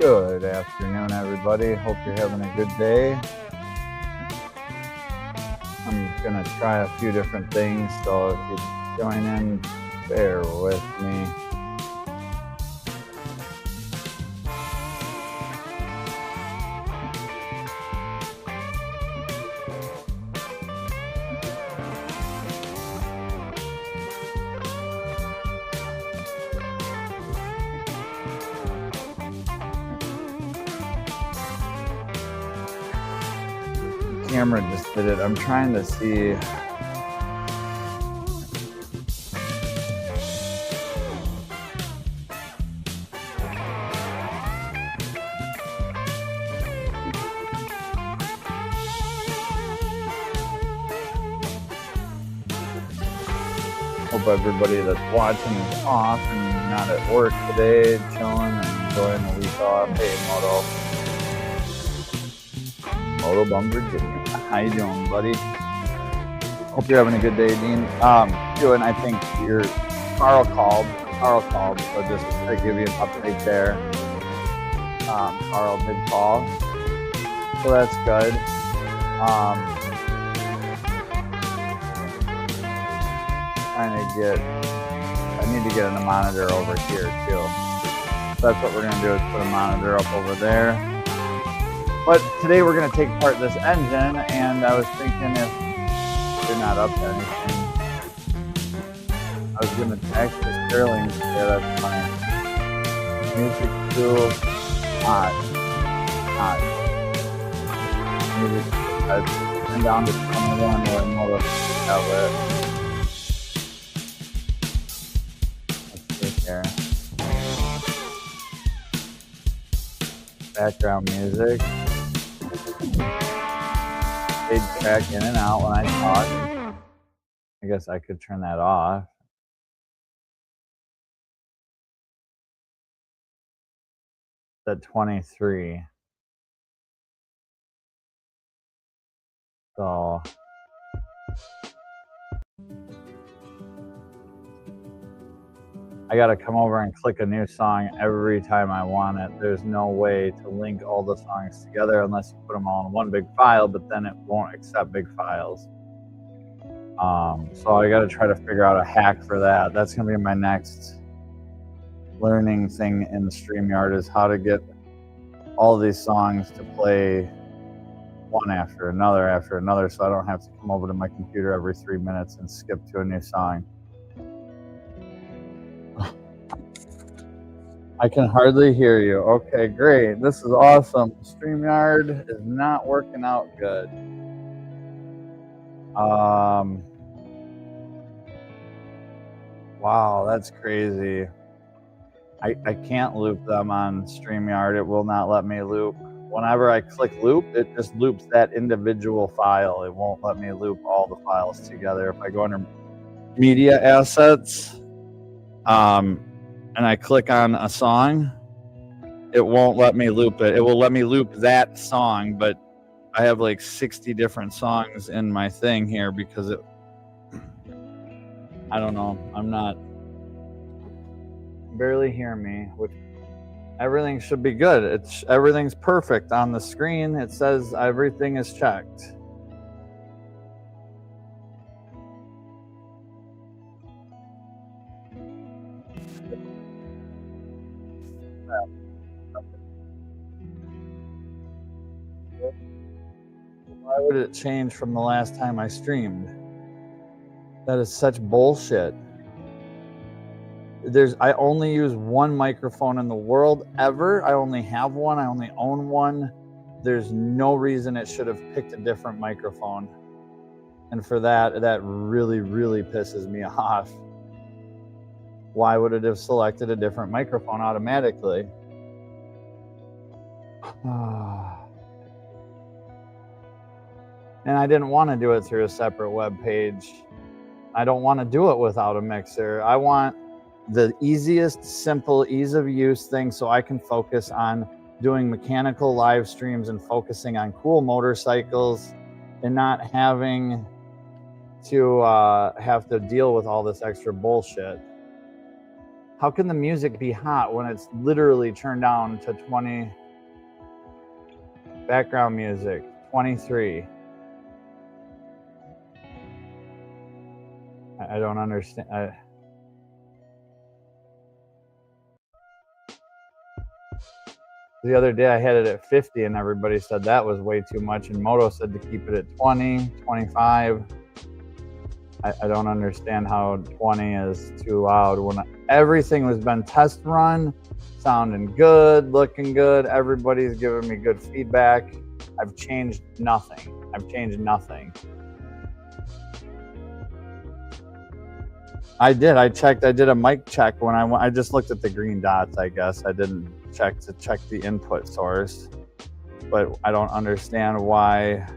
Good afternoon, everybody. Hope you're having a good day. I'm going to try a few different things, so if you join in, bear with me. Camera just did it. I'm trying to see. Hope everybody that's watching is off and not at work today, chilling and enjoying the week off. Hey, Moto Bum, Virginia. How you doing, buddy? Hope you're having a good day, Dean. I think Carl called, so just to give you an update there. Carl did call, so that's good. I need to get a monitor over here too. So that's what we're gonna do, is put a monitor up over there. But today we're going to take apart this engine, and I was thinking if you're not up to anything, I was going to actually Sterling. Yeah, that's fine. Music too hot. Music. I turned down to 21 where motor outlet. Let's see here. Background music. Track in and out when I talk. I guess I could turn that off. At 23. So I gotta come over and click a new song every time I want it. There's no way to link all the songs together unless you put them all in one big file, but then it won't accept big files. So I gotta try to figure out a hack for that. That's gonna be my next learning thing in the StreamYard, is how to get all these songs to play one after another, so I don't have to come over to my computer every 3 minutes and skip to a new song. I can hardly hear you. Okay, great. This is awesome. StreamYard is not working out good. Wow, that's crazy. I can't loop them on StreamYard. It will not let me loop. Whenever I click loop, it just loops that individual file. It won't let me loop all the files together. If I go under media assets, and I click on a song, it won't let me loop it. It will let me loop that song, but I have like 60 different songs in my thing here because I don't know. I'm not barely hear me, which everything should be good. Everything's perfect on the screen. It says everything is checked. Why would it change from the last time I streamed? That is such bullshit. I only use one microphone in the world ever. I only have one. I only own one. There's no reason it should have picked a different microphone. And for that really, really pisses me off. Why would it have selected a different microphone automatically? And I didn't want to do it through a separate web page. I don't want to do it without a mixer. I want the easiest, simple, ease of use thing so I can focus on doing mechanical live streams and focusing on cool motorcycles and not having to deal with all this extra bullshit. How can the music be hot when it's literally turned down to 20? Background music, 23. I don't understand. The other day I had it at 50 and everybody said that was way too much, and Moto said to keep it at 20, 25. I don't understand how 20 is too loud when everything has been test run, sounding good, looking good. Everybody's giving me good feedback. I've changed nothing. I did. I checked. I did a mic check when I went. I just looked at the green dots, I guess. I didn't check the input source. But I don't understand why.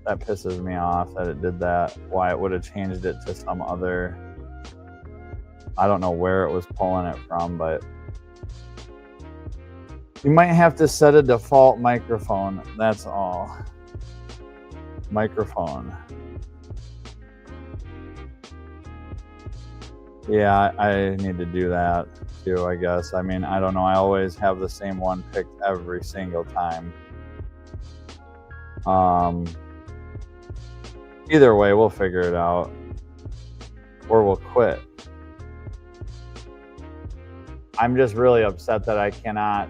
That pisses me off that it did that. Why it would have changed it to some other. I don't know where it was pulling it from, but you might have to set a default microphone. That's all. Microphone. Yeah, I need to do that too, I guess. I mean, I don't know. I always have the same one picked every single time. Either way, we'll figure it out. Or we'll quit. I'm just really upset that I cannot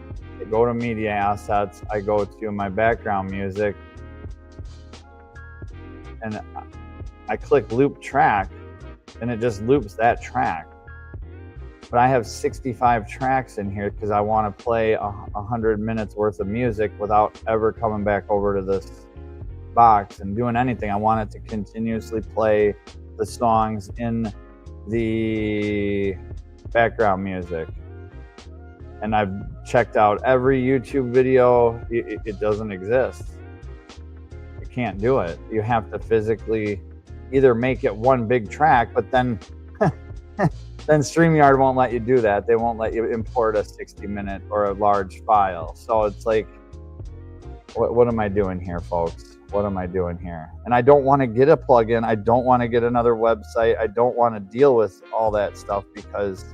go to media assets. I go to my background music and I click loop track and it just loops that track. But I have 65 tracks in here because I want to play 100 minutes worth of music without ever coming back over to this box and doing anything. I want it to continuously play the songs in the background music. And I've checked out every YouTube video. It doesn't exist. You can't do it. You have to physically either make it one big track, but then then StreamYard won't let you do that. They won't let you import a 60-minute or a large file. So it's like, what am I doing here, folks? What am I doing here? And I don't want to get a plugin. I don't want to get another website. I don't want to deal with all that stuff because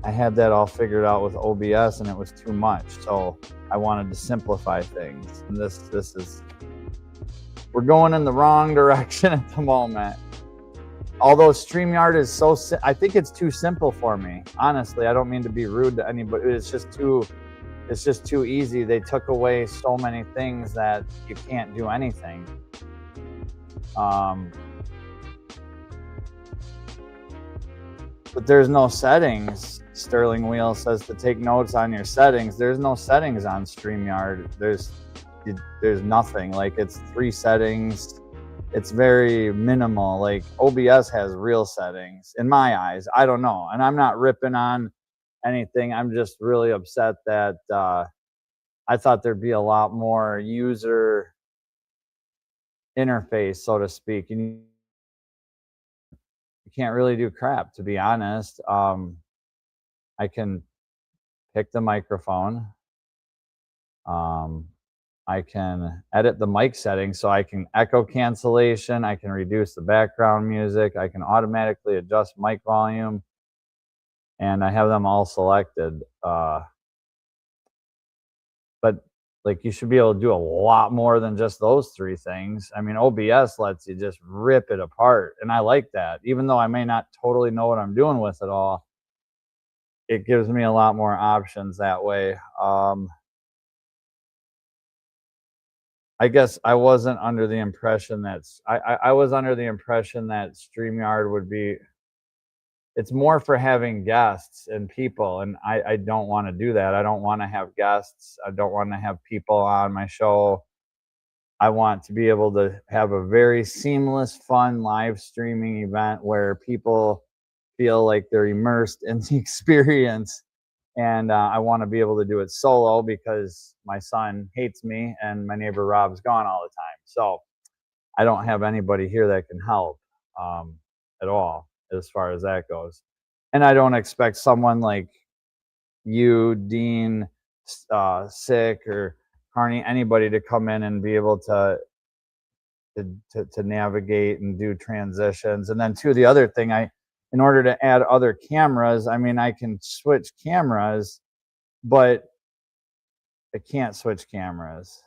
I had that all figured out with OBS and it was too much. So I wanted to simplify things. And this is, we're going in the wrong direction at the moment. Although StreamYard is so, I think it's too simple for me. Honestly, I don't mean to be rude to anybody. It's just too easy. They took away so many things that you can't do anything. But there's no settings. Sterling Wheel says to take notes on your settings. There's no settings on StreamYard. There's nothing. Like, it's 3 settings. It's very minimal. Like, OBS has real settings in my eyes. I don't know. And I'm not ripping on anything. I'm just really upset that I thought there'd be a lot more user interface, so to speak. And you can't really do crap, to be honest. I can pick the microphone. I can edit the mic settings, so I can echo cancellation. I can reduce the background music. I can automatically adjust mic volume. And I have them all selected. But like, you should be able to do a lot more than just those 3 things. I mean, OBS lets you just rip it apart. And I like that. Even though I may not totally know what I'm doing with it all, it gives me a lot more options that way. I guess I wasn't under the impression that I was under the impression that StreamYard would be, it's more for having guests and people, and I don't want to do that. I don't want to have guests. I don't want to have people on my show. I want to be able to have a very seamless, fun live streaming event where people feel like they're immersed in the experience. And I want to be able to do it solo because my son hates me and my neighbor Rob's gone all the time. So I don't have anybody here that can help at all as far as that goes. And I don't expect someone like you, Dean, Sick, or Carney, anybody to come in and be able to to navigate and do transitions. And then too, the other thing, in order to add other cameras, I mean, I can switch cameras, but I can't switch cameras.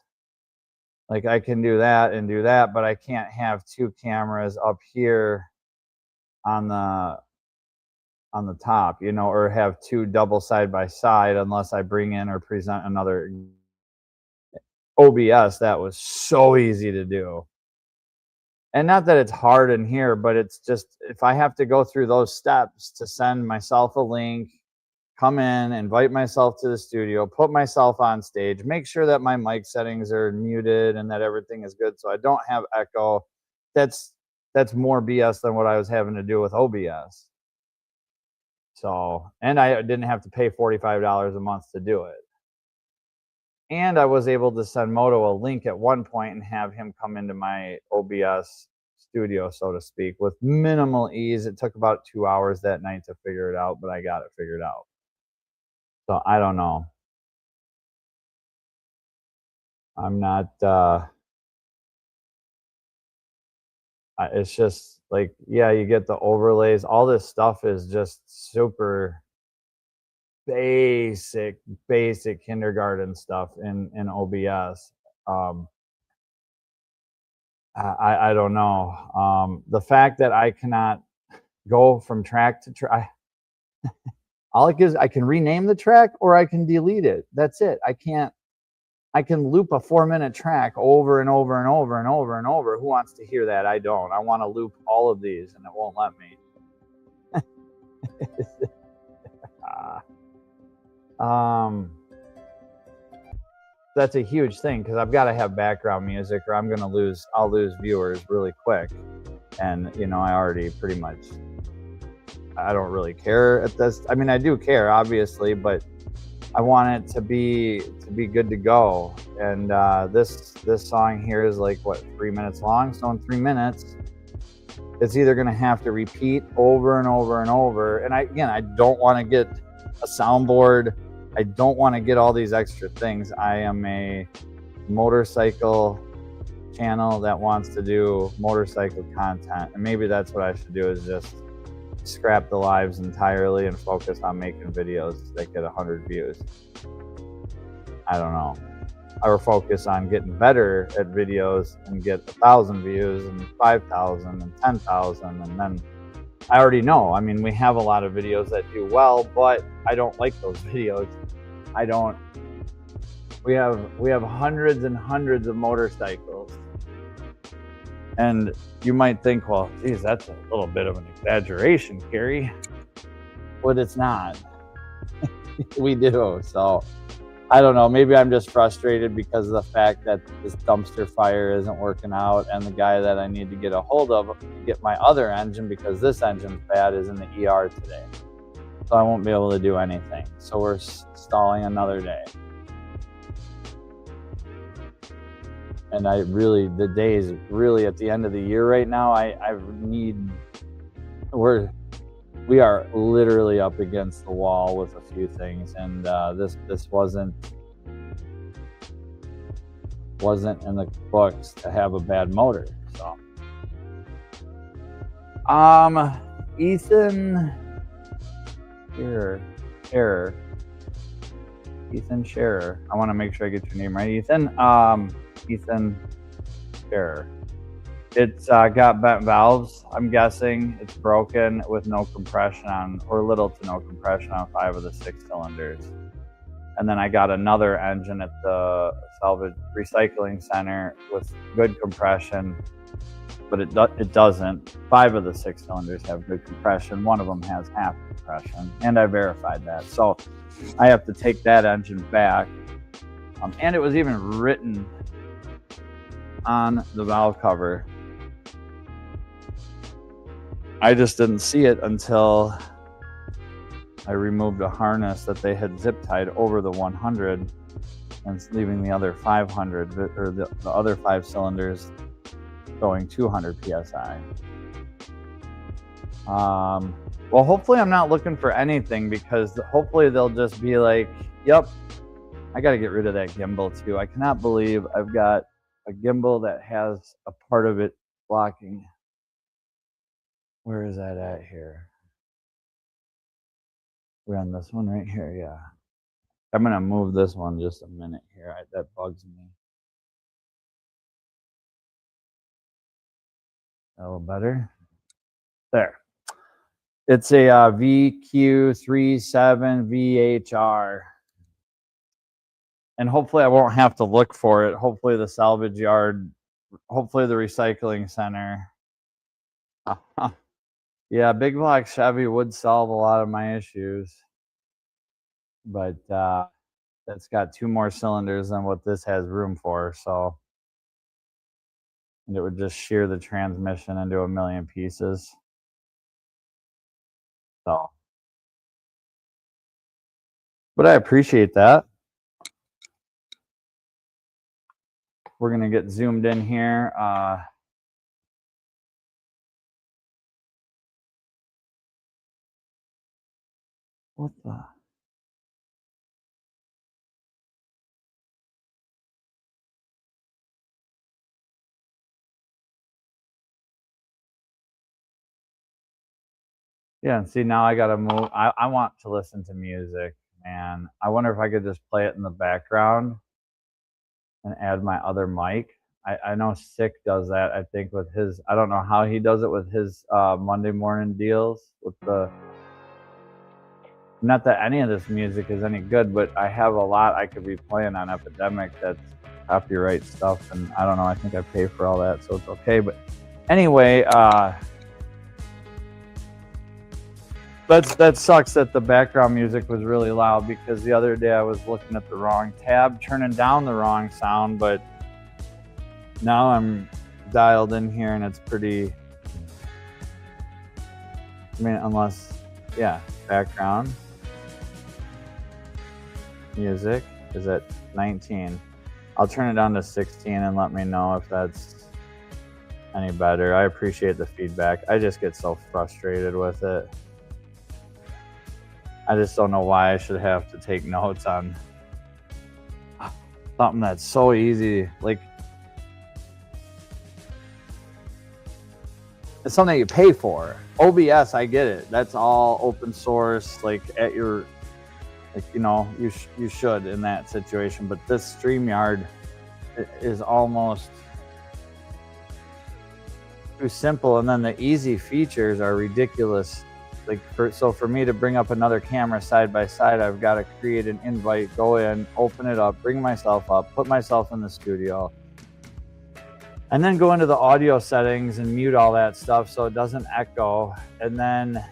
Like I can do that and do that, but I can't have two cameras up here on the top, you know, or have two double side by side unless I bring in or present another OBS. That was so easy to do. And not that it's hard in here, but it's just, if I have to go through those steps to send myself a link, come in, invite myself to the studio, put myself on stage, make sure that my mic settings are muted and that everything is good so I don't have echo. That's more BS than what I was having to do with OBS. So, and I didn't have to pay $45 a month to do it. And I was able to send Moto a link at one point and have him come into my OBS studio, so to speak, with minimal ease. It took about 2 hours that night to figure it out, but I got it figured out. So I don't know. I'm not, it's just like, yeah, you get the overlays. All this stuff is just super basic kindergarten stuff in OBS. I don't know. The fact that I cannot go from track to track, all it gives, I can rename the track or I can delete it. That's it. I can loop a 4-minute track over and over and over and over and over. Who wants to hear that? I don't. I want to loop all of these and it won't let me. That's a huge thing because I've got to have background music or I'll lose viewers really quick. And you know, I already pretty much, I don't really care at this. I mean, I do care obviously, but I want it to be good to go. And this song here is like what, 3 minutes long. So in 3 minutes, it's either going to have to repeat over and over and over. And I don't want to get a soundboard. I don't want to get all these extra things. I am a motorcycle channel that wants to do motorcycle content. And maybe that's what I should do, is just scrap the lives entirely and focus on making videos that get 100 views. I don't know. Or focus on getting better at videos and get 1,000 views and 5,000 and 10,000. And then I already know, I mean, we have a lot of videos that do well, but I don't like those videos. We have hundreds and hundreds of motorcycles. And you might think, well, geez, that's a little bit of an exaggeration, Carrie. But it's not. We do. So I don't know. Maybe I'm just frustrated because of the fact that this dumpster fire isn't working out, and the guy that I need to get a hold of to get my other engine, because this engine's bad, is in the ER today. So I won't be able to do anything. So we're stalling another day. And the days really at the end of the year right now, we are literally up against the wall with a few things, and this wasn't in the books to have a bad motor. So Ethan Scherer. I want to make sure I get your name right, Ethan. Ethan Scherer. It's got bent valves. I'm guessing it's broken with no compression on, or little to no compression on 5 of the 6 cylinders. And then I got another engine at the salvage recycling center with good compression, but it doesn't. 5 of the 6 cylinders have good compression. One of them has half compression, and I verified that. So I have to take that engine back. And it was even written on the valve cover. I just didn't see it until I removed a harness that they had zip tied over the 100 and leaving the other 500, or the other 5 cylinders going 200 psi. Well, hopefully I'm not looking for anything, because hopefully they'll just be like, yep, I got to get rid of that gimbal too. I cannot believe I've got a gimbal that has a part of it blocking. Where is that at here? We're on this one right here, yeah. I'm gonna move this one just a minute here. That bugs me. A little better. There. It's a VQ37VHR. And hopefully I won't have to look for it. Hopefully the salvage yard, hopefully the recycling center. Yeah, big block Chevy would solve a lot of my issues. But it's got 2 more cylinders than what this has room for, so. And it would just shear the transmission into a million pieces. So. But I appreciate that. We're gonna get zoomed in here. What the? Yeah, and see, now I gotta move. I want to listen to music, and I wonder if I could just play it in the background and add my other mic. I know Sick does that, I think, with his, I don't know how he does it with his Monday morning deals with the, not that any of this music is any good, but I have a lot I could be playing on Epidemic that's copyright stuff, and I don't know, I think I pay for all that, so it's okay. But anyway, that sucks that the background music was really loud, because the other day I was looking at the wrong tab, turning down the wrong sound, but now I'm dialed in here and it's pretty, I mean, unless, yeah, background music is at 19. I'll turn it down to 16 and let me know if that's any better. I appreciate the feedback. I just get so frustrated with it. I just don't know why I should have to take notes on something that's so easy. Like, it's something you pay for. OBS, I get it. That's all open source, like at your, like, you know, you should in that situation. But this StreamYard is almost too simple. And then the easy features are ridiculous. Like, so for me to bring up another camera side by side, I've got to create an invite, go in, open it up, bring myself up, put myself in the studio, and then go into the audio settings and mute all that stuff so it doesn't echo. And then,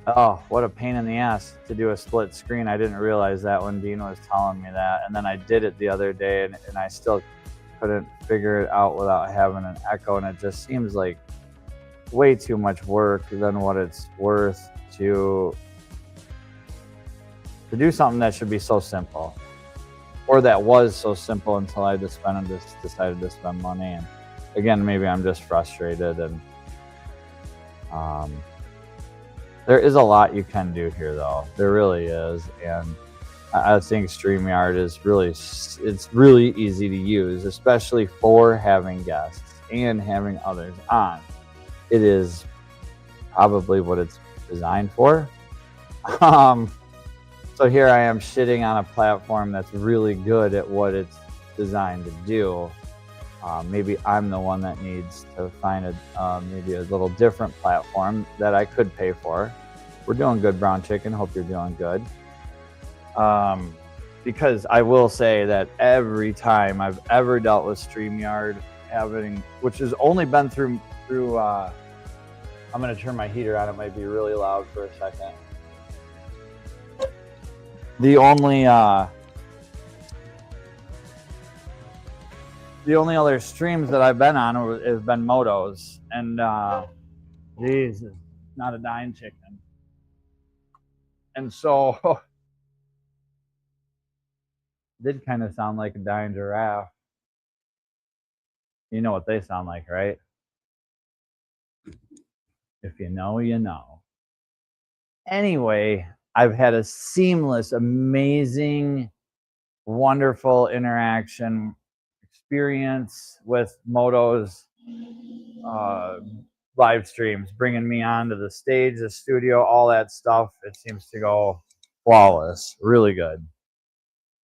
oh, what a pain in the ass to do a split screen. I didn't realize that when Dean was telling me that. And then I did it the other day, and I still couldn't figure it out without having an echo. And it just seems like way too much work than what it's worth to do something that should be so simple, or that was so simple until I just decided to spend money. And again, maybe I'm just frustrated, and there is a lot you can do here, though. There really is. And I think StreamYard is it's really easy to use, especially for having guests and having others on. It is probably what it's designed for. So here I am shitting on a platform that's really good at what it's designed to do. Maybe I'm the one that needs to find maybe a little different platform that I could pay for. We're doing good, Brown Chicken. Hope you're doing good. Because I will say that every time I've ever dealt with StreamYard, which has only been through I'm going to turn my heater on. It might be really loud for a second. The only other streams that I've been on has been motos, and geez, not a dying chicken. And so did kind of sound like a dying giraffe. You know what they sound like, right? If you know, you know. Anyway, I've had a seamless, amazing, wonderful interaction experience with Moto's live streams, bringing me onto the stage, the studio, all that stuff. It seems to go flawless, really good.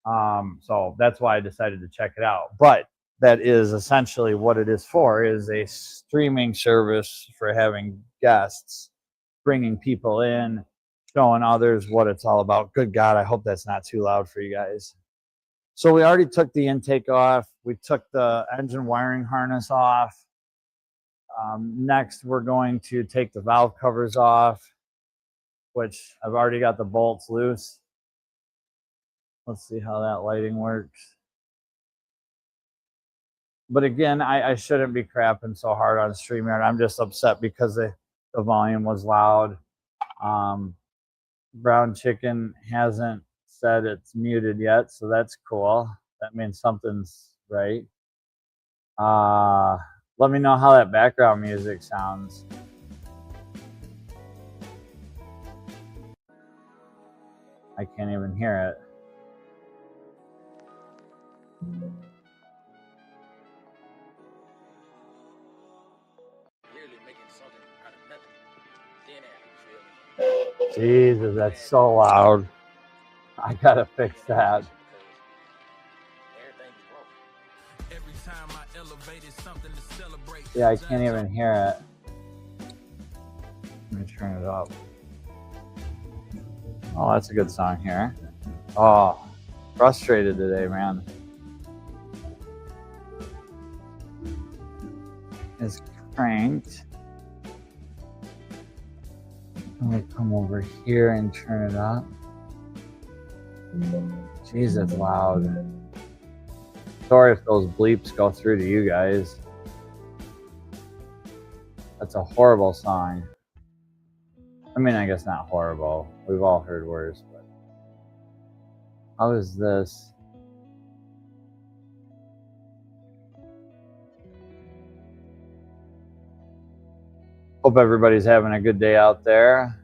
So that's why I decided to check it out. But that is essentially what it is for, is a streaming service for having guests, bringing people in, showing others what it's all about. Good God, I hope that's not too loud for you guys. So we already took the intake off. We took the engine wiring harness off. Next, we're going to take the valve covers off, which I've already got the bolts loose. Let's see how that lighting works. But again, I shouldn't be crapping so hard on StreamYard. I'm just upset because the volume was loud. Brown Chicken hasn't said it's muted yet, so that's cool. That means something's right. Let me know how that background music sounds. I can't even hear it. Jesus, that's so loud. I gotta fix that. Yeah, I can't even hear it. Let me turn it up. Oh, that's a good song here. Oh, frustrated today, man. It's cranked. I'm gonna come over here and turn it up. Jeez, that's loud. Sorry if those bleeps go through to you guys. That's a horrible song. I mean, I guess not horrible. We've all heard worse, but how is this? Hope everybody's having a good day out there.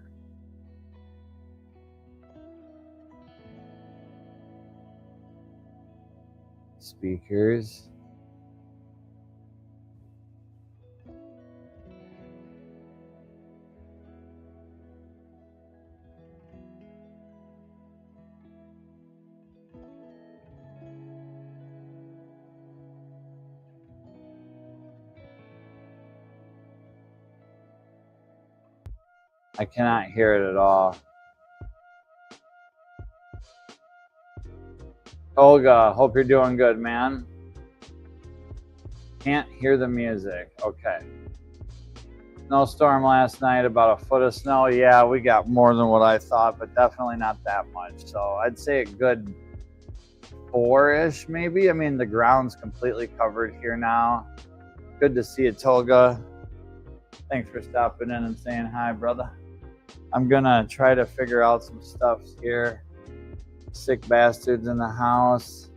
Speakers. I cannot hear it at all. Olga, hope you're doing good, man. Can't hear the music. Okay. Snowstorm last night, about a foot of snow. Yeah, we got more than what I thought, but definitely not that much. So I'd say a good 4-ish maybe. I mean, the ground's completely covered here now. Good to see you, Tolga. Thanks for stopping in and saying hi, brother. I'm gonna try to figure out some stuff here. Sick bastards in the house.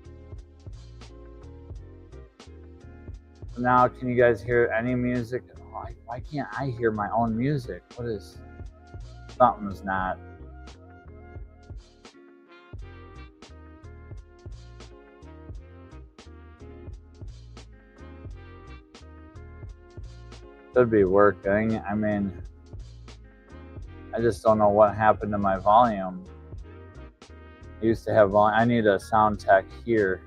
Now, can you guys hear any music? Oh, why can't I hear my own music? What is... Something's not... Should be working. I mean, I just don't know what happened to my volume. I used to have volume. I need a sound tech here.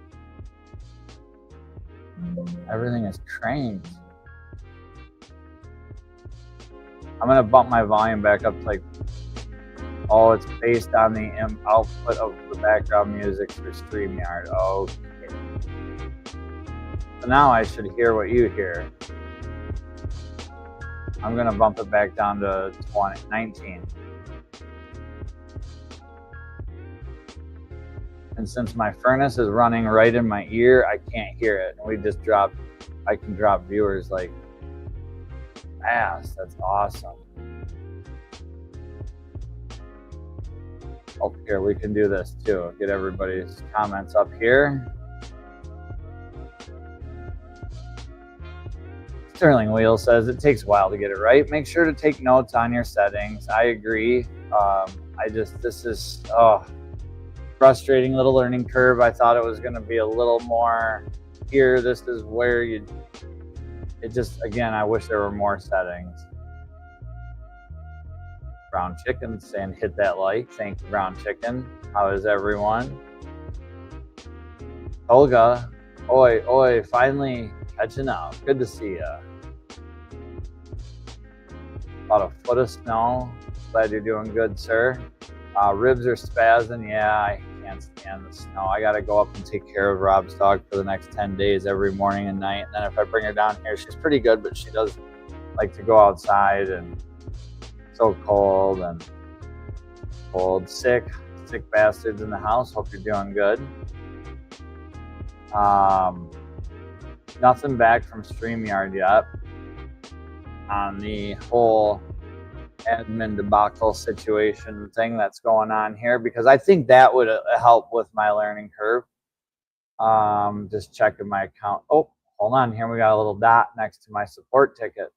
Everything is cranked. I'm gonna bump my volume back up to like, oh, it's based on the output of the background music for StreamYard. Okay. So now I should hear what you hear. I'm gonna bump it back down to 19. And since my furnace is running right in my ear, I can't hear it. And we just dropped, I can drop viewers like fast. That's awesome. Oh, here, we can do this too. Get everybody's comments up here. Sterling Wheel says it takes a while to get it right. Make sure to take notes on your settings. I agree. This is frustrating little learning curve. I thought it was going to be a little more here, this is where it just, again, I wish there were more settings. Brown Chicken saying hit that like. Thank you, Brown Chicken. How is everyone? Olga, oi, finally catching up. Good to see ya. About a foot of snow. Glad you're doing good, sir. Ribs are spazzing. Yeah, I can't stand the snow. I gotta go up and take care of Rob's dog for the next 10 days every morning and night. And then if I bring her down here, she's pretty good, but she does like to go outside, and so cold and cold. Sick bastards in the house. Hope you're doing good. Nothing back from StreamYard yet on the whole admin debacle situation thing that's going on here, because I think that would help with my learning curve. Just checking my account. Oh, hold on here. We got a little dot next to my support ticket.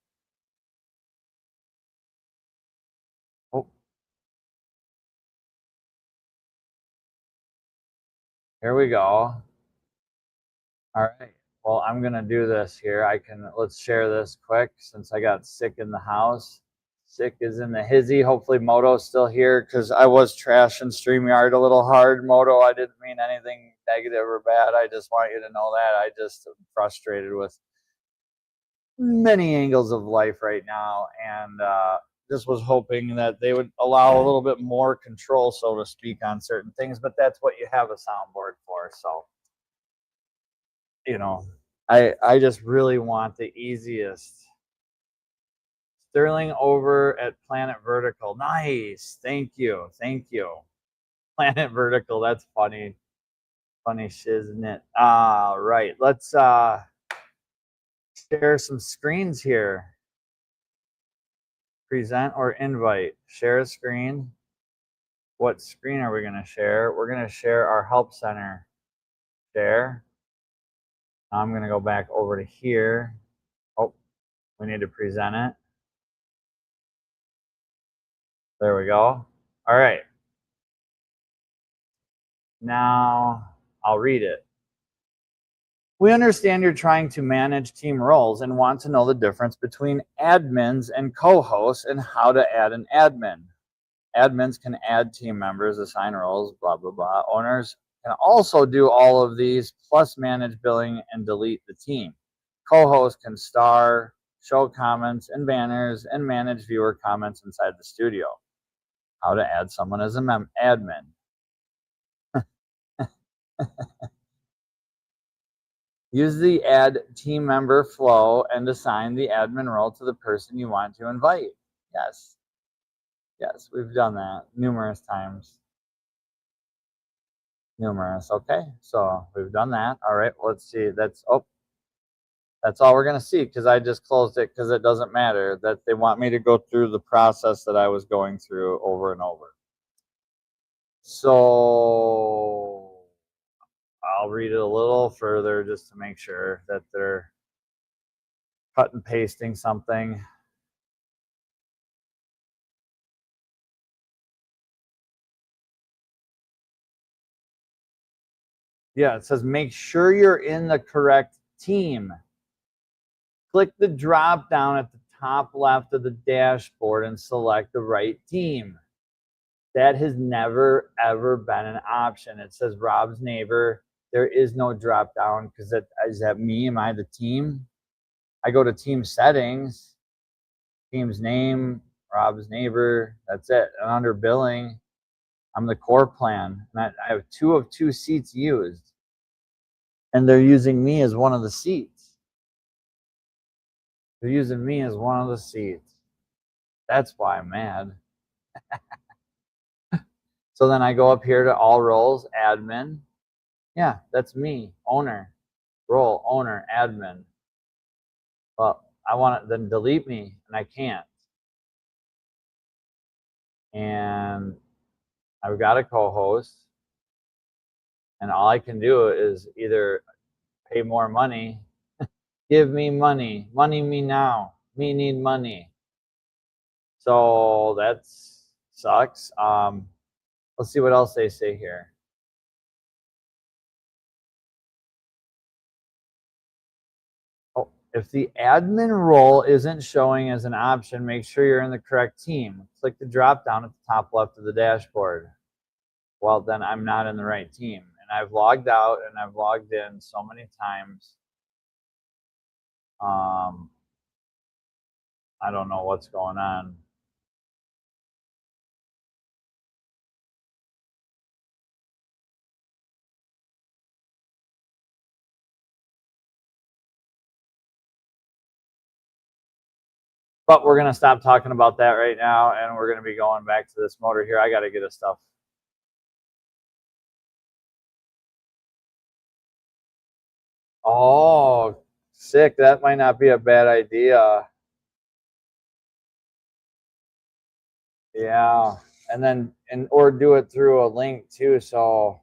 Oh, here we go. All right. Well, I'm going to do this here. Let's share this quick since I got sick in the house. Sick is in the hizzy. Hopefully Moto's still here, because I was trashing StreamYard a little hard. Moto, I didn't mean anything negative or bad. I just want you to know that I just am frustrated with many angles of life right now, and just was hoping that they would allow a little bit more control, so to speak, on certain things, but that's what you have a soundboard for. So, you know, I just really want the easiest. Sterling over at Planet Vertical. Nice. Thank you. Planet Vertical. That's funny. Funny shiznit. All right. Let's share some screens here. Present or invite. Share a screen. What screen are we going to share? We're going to share our help center. Share. I'm going to go back over to here. Oh, we need to present it. There we go. All right. Now I'll read it. We understand you're trying to manage team roles and want to know the difference between admins and co-hosts and how to add an admin. Admins can add team members, assign roles, blah, blah, blah. Owners can also do all of these, plus manage billing and delete the team. Co-hosts can star, show comments and banners, and manage viewer comments inside the studio. How to add someone as an admin. Use the add team member flow and assign the admin role to the person you want to invite. Yes, we've done that numerous times. Okay, so we've done that. All right, let's see. That's all we're gonna see, because I just closed it, because it doesn't matter that they want me to go through the process that I was going through over and over. So I'll read it a little further just to make sure that they're cut and pasting something. Yeah, it says make sure you're in the correct team. Click the drop down at the top left of the dashboard and select the right team. That has never, ever been an option. It says Rob's neighbor. There is no drop down, because is that me? Am I the team? I go to team settings, team's name, Rob's neighbor. That's it. And under billing, I'm the core plan. And I have 2 of 2 seats used. And they're using me as one of the seats. They're using me as one of the seats. That's why I'm mad. So then I go up here to all roles, admin. Yeah, that's me, owner, role, owner, admin. Well, I want to then delete me, and I can't. And I've got a co-host, and all I can do is either pay more money, give me money, me now, me need money. So that sucks. Let's see what else they say here. If the admin role isn't showing as an option, make sure you're in the correct team. Click the drop down at the top left of the dashboard. Well, then I'm not in the right team. And I've logged out and I've logged in so many times. I don't know what's going on. But we're going to stop talking about that right now, and we're going to be going back to this motor here. I got to get his stuff. Oh, sick. That might not be a bad idea. Yeah. And then, or do it through a link too, so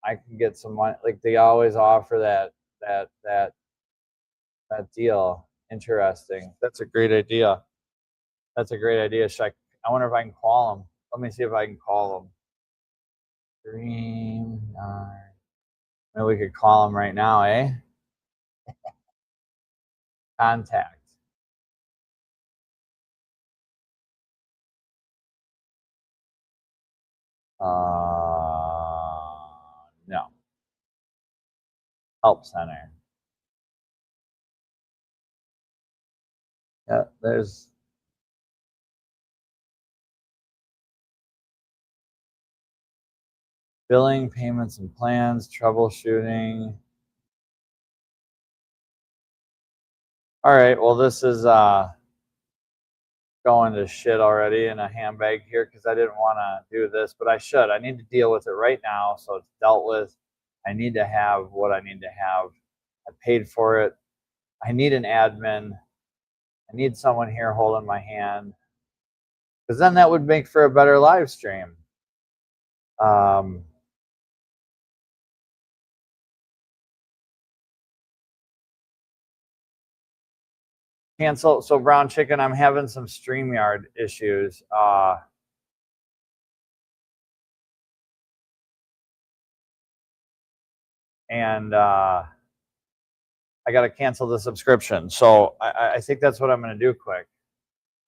I can get some money. Like they always offer that deal. Interesting. That's a great idea. That's a great idea. I wonder if I can call them. Let me see if I can call them. Maybe we could call them right now, eh? Contact. No. Help center. Yeah, there's billing, payments and plans, troubleshooting. All right, well, this is going to shit already in a handbag here because I didn't want to do this, but I should. I need to deal with it right now, so it's dealt with. I need to have what I need to have. I paid for it. I need an admin. I need someone here holding my hand, because then that would make for a better live stream. Cancel. So Brown Chicken, I'm having some StreamYard issues. And I got to cancel the subscription. So I think that's what I'm going to do quick.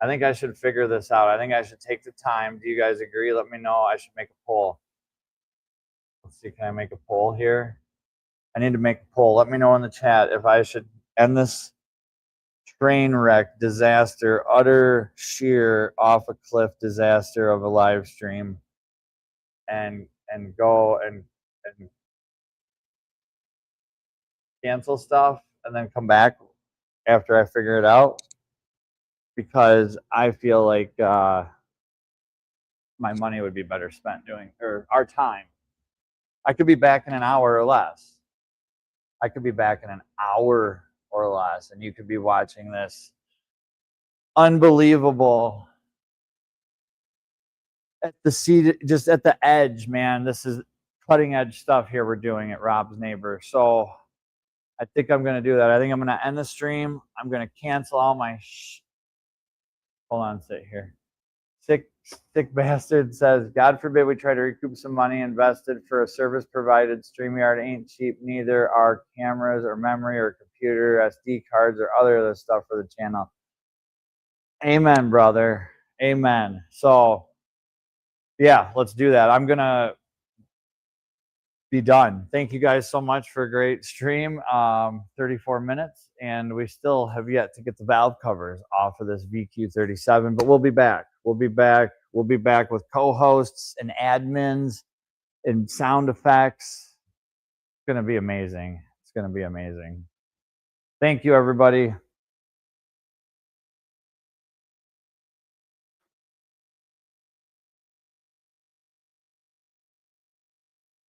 I think I should figure this out. I think I should take the time. Do you guys agree? Let me know. I should make a poll. Let's see. Can I make a poll here? I need to make a poll. Let me know in the chat if I should end this train wreck disaster, utter sheer off a cliff disaster of a live stream, and go and cancel stuff and then come back after I figure it out, because I feel like my money would be better spent doing, or our time. I could be back in an hour or less. I could be back in an hour or less, and you could be watching this unbelievable at the seat, just at the edge, man. This is cutting edge stuff here we're doing at Rob's Neighbor. So I think I'm going to do that. I think I'm going to end the stream. I'm going to cancel all my hold on, sit here. Sick bastard says, God forbid we try to recoup some money invested for a service provided. StreamYard ain't cheap. Neither are cameras or memory or computer, SD cards or other stuff for the channel. Amen, brother. Amen. So, yeah, let's do that. I'm going to be done. Thank you guys so much for a great stream. 34 minutes, and we still have yet to get the valve covers off of this VQ37, but we'll be back. We'll be back with co-hosts and admins and sound effects. It's going to be amazing. It's going to be amazing. Thank you, everybody.